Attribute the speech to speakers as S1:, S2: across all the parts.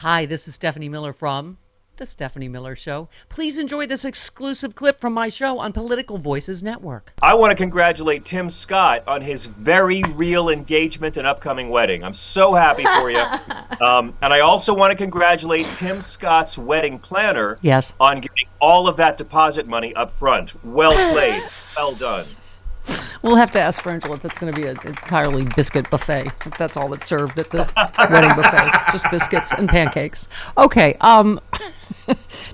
S1: Hi, this is Stephanie Miller from The Stephanie Miller Show. Please enjoy this exclusive clip from my show on Political Voices Network.
S2: I want to congratulate Tim Scott on his very real engagement and upcoming wedding. I'm so happy for you. And I also want to congratulate Tim Scott's wedding planner
S1: Yes.
S2: on getting all of that deposit money up front. Well played. Well done.
S1: We'll have to ask Angela if it's going to be an entirely biscuit buffet. If that's all that's served at the wedding buffet, just biscuits and pancakes. Okay,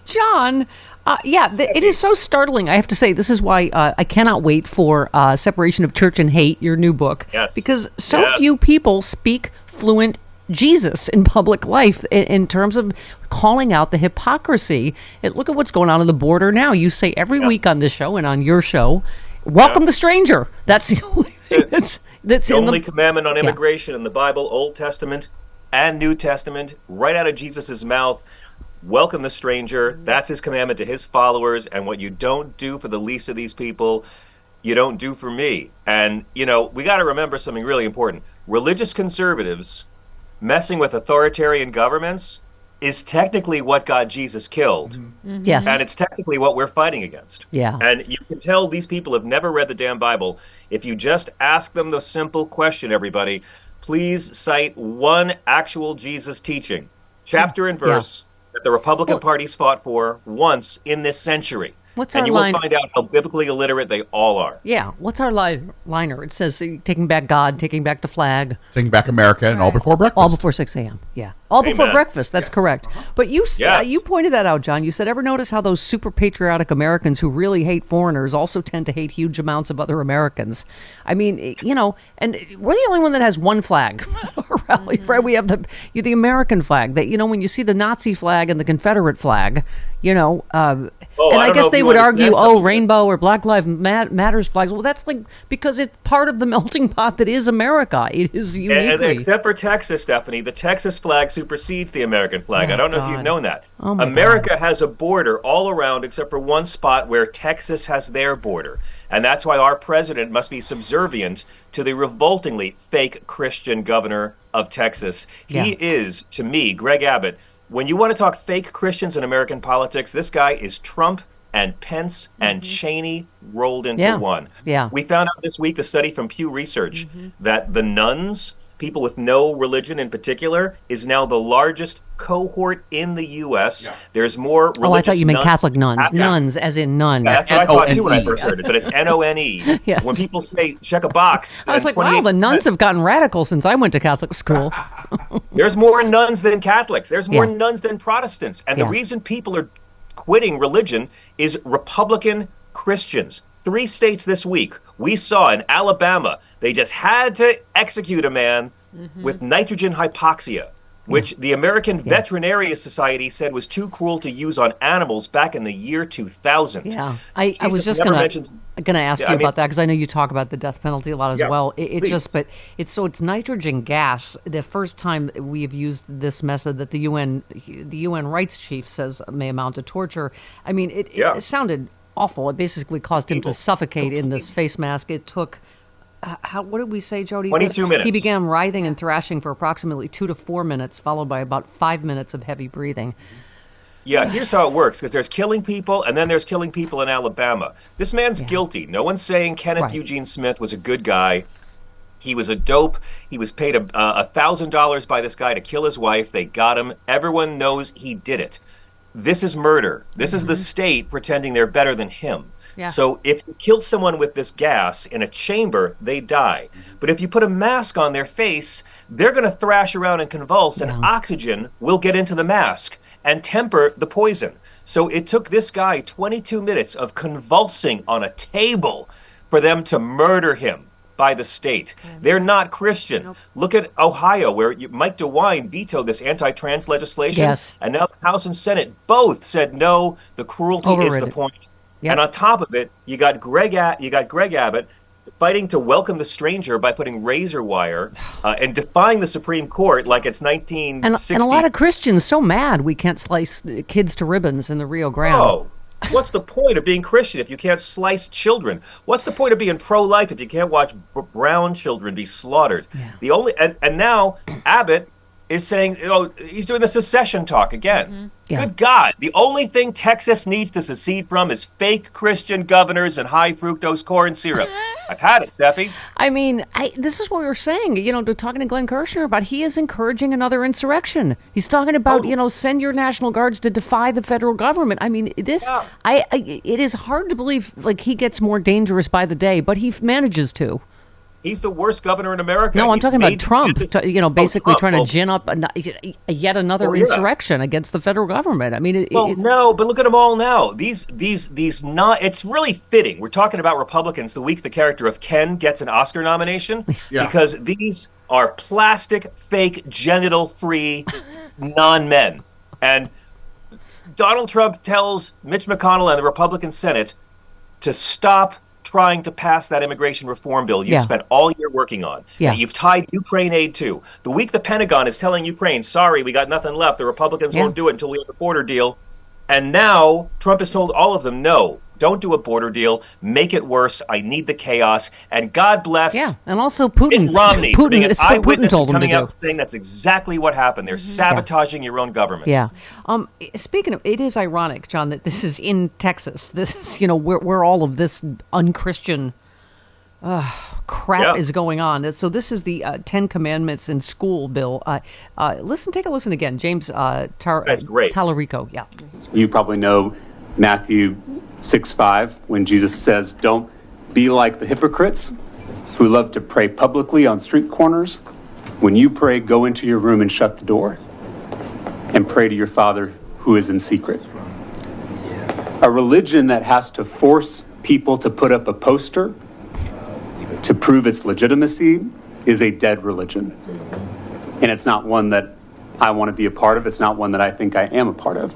S1: John. It is so startling. I have to say, this is why I cannot wait for Separation of Church and Hate, your new book.
S2: Yes.
S1: Because so few people speak fluent Jesus in public life in terms of calling out the hypocrisy. Look at what's going on the border now. You say every week on this show and on your show, welcome the stranger. That's the only thing that's
S2: the
S1: in
S2: only commandment on immigration in the Bible, Old Testament and New Testament, right out of Jesus' mouth. Welcome the stranger. That's his commandment to his followers. And what you don't do for the least of these people, you don't do for me. And, we got to remember something really important. Religious conservatives messing with authoritarian governments is technically what got Jesus killed.
S1: Mm-hmm. Yes.
S2: And it's technically what we're fighting against.
S1: Yeah.
S2: And you can tell these people have never read the damn Bible. If you just ask them the simple question, everybody, please cite one actual Jesus teaching, chapter and verse, that the Republican parties fought for once in this century.
S1: What's
S2: and
S1: our
S2: you
S1: line?
S2: will find out how biblically illiterate they all are.
S1: Yeah. What's our liner? It says taking back God, taking back the flag.
S3: Taking back America and all before breakfast.
S1: All before 6 a.m. Yeah. All before
S2: Amen.
S1: breakfast. That's correct. But you pointed that out, John. You said, ever notice how those super patriotic Americans who really hate foreigners also tend to hate huge amounts of other Americans? I mean, and we're the only one that has one flag at our rally, right? We have the American flag. That, when you see the Nazi flag and the Confederate flag, and I guess they would argue, rainbow or Black Lives Matters flags. Well, that's because it's part of the melting pot that is America. It is uniquely.
S2: And except for Texas, Stephanie, the Texas flag supersedes the American flag. I don't know if you've known that.
S1: Oh, my
S2: America
S1: God.
S2: has a border all around except for one spot where Texas has their border. And that's why our president must be subservient to the revoltingly fake Christian governor of Texas.
S1: Yeah.
S2: He is, to me, Greg Abbott. When you want to talk fake Christians in American politics, this guy is Trump and Pence and Cheney rolled into one.
S1: Yeah.
S2: We found out this week, the study from Pew Research, that the nuns, people with no religion in particular, is now the largest cohort in the U.S. Yeah. There's more religious
S1: I thought you meant
S2: nuns.
S1: Catholic nuns. Nuns, as in nun.
S2: That's what I thought too when I first heard it, but it's N-O-N-E.
S1: Yes.
S2: When people say, check a box.
S1: I was like, wow, the nuns have gotten radical since I went to Catholic school.
S2: There's more nuns than Catholics. There's more nuns than Protestants. And the reason people are quitting religion is Republican Christians. 3 states this week, we saw in Alabama, they just had to execute a man with nitrogen hypoxia, which the American Veterinary Society said was too cruel to use on animals back in the year 2000.
S1: Yeah, I was just going to ask you about that because I know you talk about the death penalty a lot as well. It's nitrogen gas. The first time we have used this method that the UN rights chief says may amount to torture. I mean, it sounded awful. It basically caused him to suffocate in this face mask. It took. What did we say, Jody?
S2: 22 minutes.
S1: He began writhing and thrashing for approximately 2 to 4 minutes, followed by about 5 minutes of heavy breathing.
S2: Yeah, here's how it works, because there's killing people, and then there's killing people in Alabama. This man's guilty. No one's saying Kenneth Eugene Smith was a good guy. He was a dope. He was paid $1,000 by this guy to kill his wife. They got him. Everyone knows he did it. This is murder. This is the state pretending they're better than him. Yeah. So if you kill someone with this gas in a chamber, they die. But if you put a mask on their face, they're going to thrash around and convulse, and oxygen will get into the mask and temper the poison. So it took this guy 22 minutes of convulsing on a table for them to murder him by the state. They're not Christian. Nope. Look at Ohio, where Mike DeWine vetoed this anti-trans legislation, and now the House and Senate both said no, the cruelty is the point. Yep. And on top of it, you got Greg Abbott fighting to welcome the stranger by putting razor wire and defying the Supreme Court like it's 1960.
S1: And a lot of Christians so mad we can't slice kids to ribbons in the Rio Grande.
S2: Oh, what's the point of being Christian if you can't slice children? What's the point of being pro-life if you can't watch brown children be slaughtered? Yeah. And now Abbott is saying, he's doing the secession talk again.
S1: Mm-hmm. Yeah.
S2: Good God. The only thing Texas needs to secede from is fake Christian governors and high fructose corn syrup. I've had it, Steffi.
S1: I mean, this is what we were saying, talking to Glenn Kirshner about he is encouraging another insurrection. He's talking about, send your National Guards to defy the federal government. I mean, it is hard to believe, like, he gets more dangerous by the day, but he manages to.
S2: He's the worst governor in America.
S1: No, I'm talking about Trump, basically trying to gin up yet another insurrection against the federal government. I mean,
S2: no, but look at them all now. These it's really fitting. We're talking about Republicans the week the character of Ken gets an Oscar nomination because these are plastic, fake, genital-free non-men. And Donald Trump tells Mitch McConnell and the Republican Senate to stop trying to pass that immigration reform bill you spent all year working on. That you've tied Ukraine aid to. The week the Pentagon is telling Ukraine, sorry, we got nothing left. The Republicans won't do it until we have the border deal. And now Trump has told all of them, no, don't do a border deal. Make it worse. I need the chaos. And God bless.
S1: Yeah, and also Putin.
S2: Mitt Romney,
S1: Putin told him to
S2: coming out saying that's exactly what happened. They're sabotaging your own government.
S1: Yeah. Speaking of, it is ironic, John, that this is in Texas. This is, where all of this unchristian crap is going on. So this is the 10 Commandments in School bill. Take a listen again. James
S2: That's great.
S1: Tallarico. Yeah.
S4: You probably know Matthew 6:5 when Jesus says, "Don't be like the hypocrites who love to pray publicly on street corners. When you pray, go into your room and shut the door and pray to your Father who is in secret." A religion that has to force people to put up a poster to prove its legitimacy is a dead religion. And it's not one that I want to be a part of. It's not one that I think I am a part of.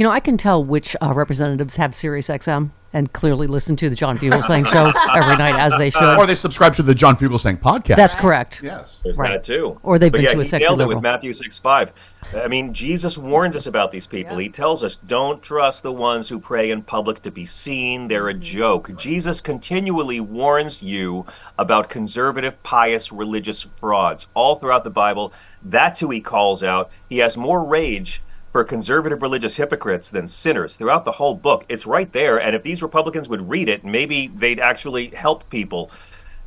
S1: I can tell which representatives have Sirius XM and clearly listen to the John Fugelsang show every night, as they should.
S3: Or they subscribe to the John Fugelsang podcast.
S1: That's correct.
S3: Yes.
S2: There's that too.
S1: Or they've been to a secular
S2: liberal. With Matthew 6:5. I mean, Jesus warns us about these people. He tells us, don't trust the ones who pray in public to be seen. They're a joke. Jesus continually warns you about conservative, pious, religious frauds. All throughout the Bible, that's who he calls out. He has more rage for conservative religious hypocrites than sinners throughout the whole book. It's right there, and if these Republicans would read it, maybe they'd actually help people.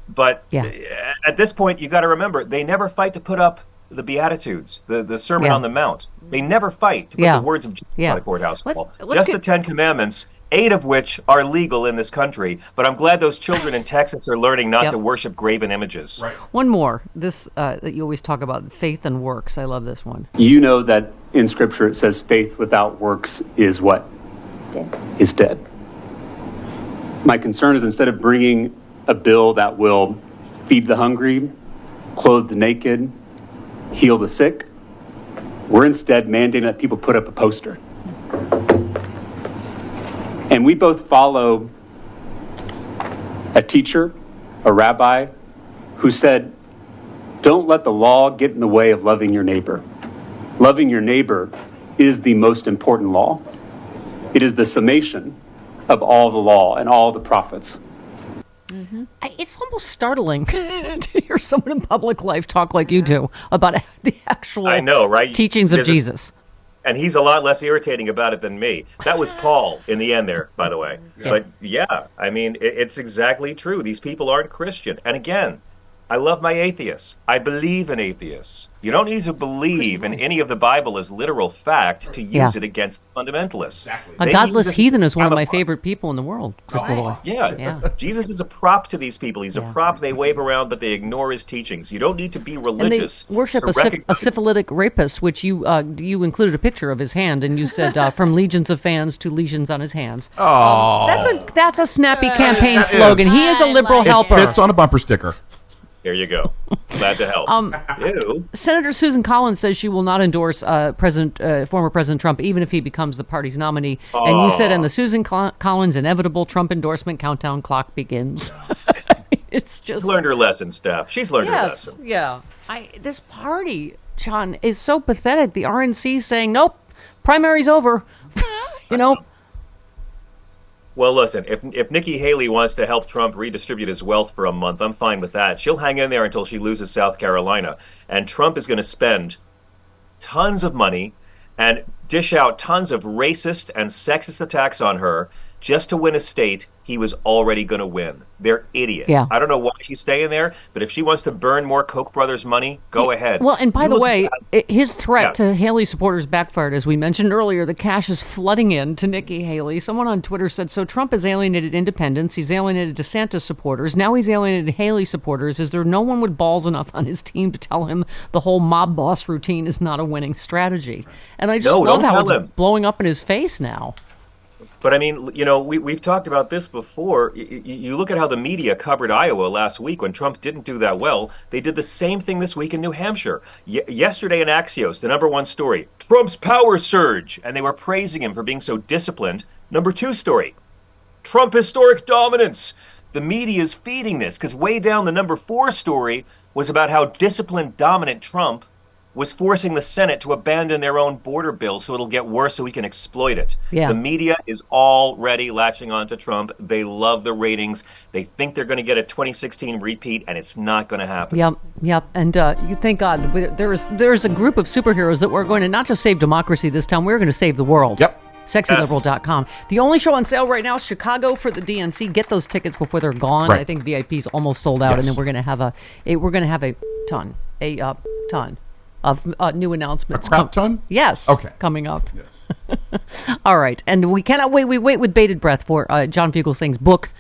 S2: But at this point, you got to remember, they never fight to put up the Beatitudes, the Sermon on the Mount. They never fight to put the words of Jesus on a courthouse wall. Just the 10 Commandments, 8 of which are legal in this country. But I'm glad those children in Texas are learning not to worship graven images. Right.
S1: One more, this that you always talk about, faith and works. I love this one.
S4: You know that in Scripture it says faith without works is what?
S5: Dead.
S4: Is dead. My concern is instead of bringing a bill that will feed the hungry, clothe the naked, heal the sick, we're instead mandating that people put up a poster. And we both follow a teacher, a rabbi, who said, don't let the law get in the way of loving your neighbor. Loving your neighbor is the most important law. It is the summation of all the law and all the prophets.
S1: Mm-hmm. It's almost startling to hear someone in public life talk like you do about the actual teachings of Jesus.
S2: And he's a lot less irritating about it than me. That was Paul in the end there, by the way. But I mean, it's exactly true. These people aren't Christian. And again, I love my atheists. I believe in atheists. You don't need to believe in any of the Bible as literal fact to use it against fundamentalists. Exactly.
S1: A godless heathen is one of my favorite people in the world, Crystal Boy.
S2: Yeah. Jesus is a prop to these people. He's a prop they wave around, but they ignore his teachings. You don't need to be religious.
S1: And they worship a syphilitic rapist, which you included a picture of his hand, and you said, from legions of fans to lesions on his hands.
S3: Oh.
S1: That's a snappy campaign slogan. He is a liberal helper.
S3: It's on a bumper sticker.
S2: There you go. Glad to help.
S1: Senator Susan Collins says she will not endorse former President Trump, even if he becomes the party's nominee. And you said, in the Susan Collins inevitable Trump endorsement countdown clock begins. It's just...
S2: She's learned her lesson, Steph. She's learned her lesson.
S1: Yeah. This party, John, is so pathetic. The RNC saying, nope, primary's over.
S2: Well, listen, if Nikki Haley wants to help Trump redistribute his wealth for a month, I'm fine with that. She'll hang in there until she loses South Carolina. And Trump is going to spend tons of money and dish out tons of racist and sexist attacks on her just to win a state he was already going to win. They're idiots.
S1: Yeah.
S2: I don't know why she's staying there, but if she wants to burn more Koch brothers money, go ahead.
S1: Well, and by the way, his threat to Haley supporters backfired. As we mentioned earlier, the cash is flooding in to Nikki Haley. Someone on Twitter said, so Trump has alienated independents, he's alienated DeSantis supporters, now he's alienated Haley supporters. Is there no one with balls enough on his team to tell him the whole mob boss routine is not a winning strategy? And I just love how it's blowing up in his face now.
S2: But I mean, we've talked about this before. You look at how the media covered Iowa last week when Trump didn't do that well. They did the same thing this week in New Hampshire. Yesterday in Axios, the #1 story, Trump's power surge. And they were praising him for being so disciplined. #2 story, Trump historic dominance. The media is feeding this because way down the #4 story was about how disciplined, dominant Trump was forcing the Senate to abandon their own border bill so it'll get worse so we can exploit it.
S1: Yeah.
S2: The media is already latching on to Trump. They love the ratings. They think they're going to get a 2016 repeat, and it's not going to happen.
S1: Yep. And you thank God there's a group of superheroes that we're going to not just save democracy this time, we're going to save the world.
S3: Yep.
S1: SexyLiberal.com. The only show on sale right now is Chicago for the DNC. Get those tickets before they're gone.
S3: Right.
S1: I think VIP's almost sold out, and then we're going to have a ton of new announcements.
S3: A crap ton?
S1: Yes.
S3: Okay.
S1: Coming up.
S3: Yes.
S1: All right. And we cannot wait. We wait with bated breath for John Fugelsang's book,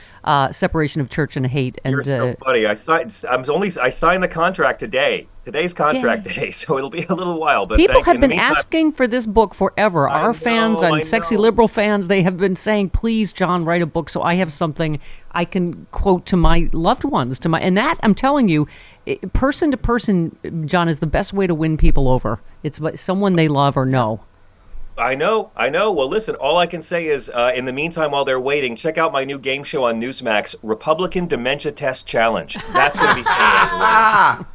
S1: Separation of Church and Hate. And
S2: you're so funny. I signed the contract today. Today's contract day, so it'll be a little while. But
S1: people have been asking for this book forever. Our fans and Sexy Liberal fans, they have been saying, please, John, write a book so I have something I can quote to my loved ones. And that, I'm telling you, person to person, John, is the best way to win people over. It's someone they love or know.
S2: I know. Well, listen, all I can say is, in the meantime, while they're waiting, check out my new game show on Newsmax, Republican Dementia Test Challenge. That's going to be fun.